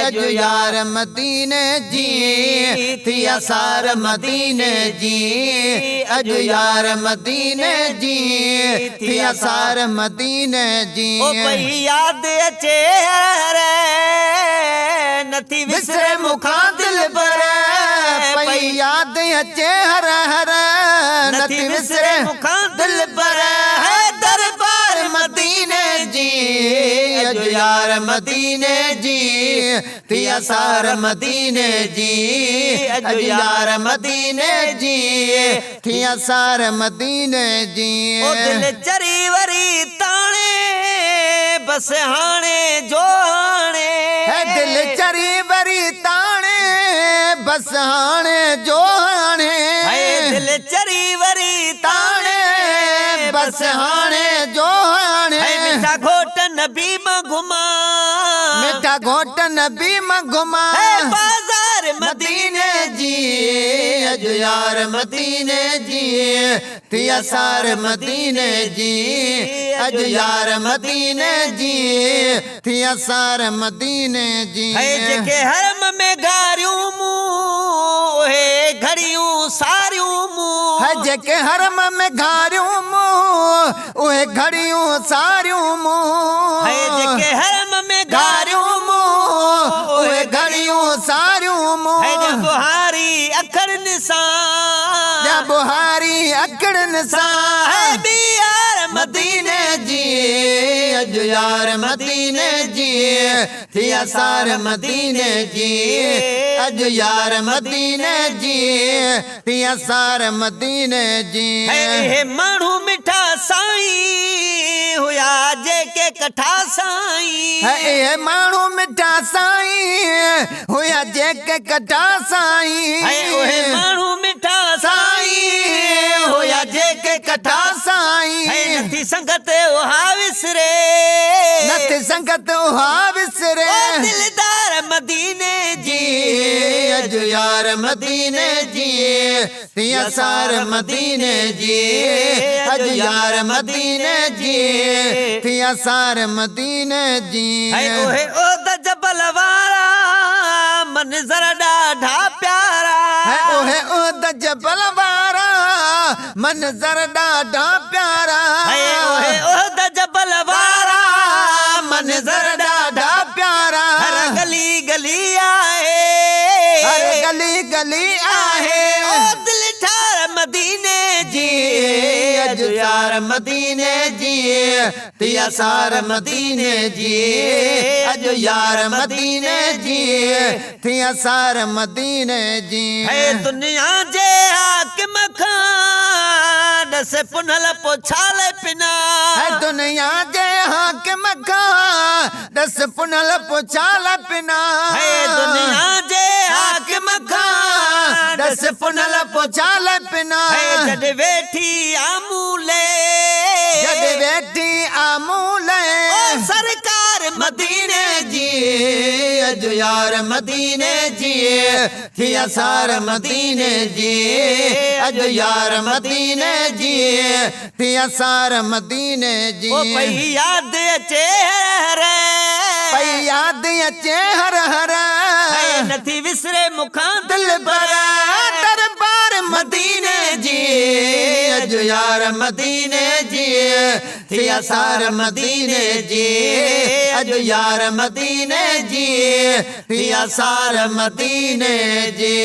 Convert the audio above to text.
अजो यार मदीने जी थी असार मदीने जी अजो यार मदीने जी थी असार मदीने जी ओ पई याद अचे रे नथी विसरे मुखा दिल पर पई याद अचे हर हर नथी विसरे मुखा दिल पर है दरबार मदीने जी अजो यार मदीने जी थी असार मदीने जी अजो यार मदीने जी थी असार मदीने जी ओ दिल चरी वरी ताणे बस हाणे जो हाणे है दिल चरी वरी ताणे बस हाणे जो हाणे है दिल चरी वरी ताणे बस हाणे जो हाणे है मिठा घोटन भी घुमा मिठा घोटन भी घुमा है बाजार मदीने जी अजो यार मदीने जी थी असार मदीने जी अजो यार मदीने जी थी असार मदीने जी है जेके हरम में गारियूं मुंह हे घड़ियूं सारियूं मुंह है जेके हरम में घारियूं मुंह उहे घड़ियूं सारियूं मुंह है जेके हरम में घारियूं मुंह उहे घड़ियूं सारियूं मुंह है जे बुहारी अखर निशान या बुहारी अकड़न सा है बियार मदीने जी अजो यार मदीने जी थी असार मदीने जी अजो यार मदीने जी थी असार मदीने जी है माण्हू मिठा साईं हुया जेके कठा साईं है ये माण्हू मिठा साईं हुया जेके कठा साईं है ओहे माण्हू मिठा साईं हुया जेके कठा साईं है नथी संगत उहा विसरे नथ संगत उहा विसरे ओ दिलदार मदीने जी अजो यार मदीने जी थी असार मदीने जी अजो यार मदीने जी थी असार मदीने जी है ओहे ओ द जबल वारा मंजर ॾाढा प्यारा है ओहे ओ द जबल वारा मंजर ॾाढा प्यारा है ओहे ओ द जबल वारा मंजर ॾाढा प्यारा हर गली गली आहे हर गली गली आहे ओ दिल ठार मदीने जी अजो यार मदीने जी थी असार मदीने जी अजो यार मदीने जी थी असार मदीने जी है दुनिया जे हाकिम खां दस पुनल पोछाल पिना है दुनिया जे हाकिम खां दस पुनल पोछाल पिना है दुनिया जे हाकिम खां दस पुनल पोछाल पिना है जद वेठी आमूले जद वेठी आमूले ओ सरकार मदीने जी अजो यार मदीने जी थी असार मदीने जी अजो यार मदीने जी थी असार मदीने जी ओ पई याद अचे रे पई याद अचे हर हर है नथी विसरे मुखां दिल भर दरबार मदीने जी अजो यार मदीने जी थी असार मदीने जी अजो यार मदीने जी थी असार मदीने जी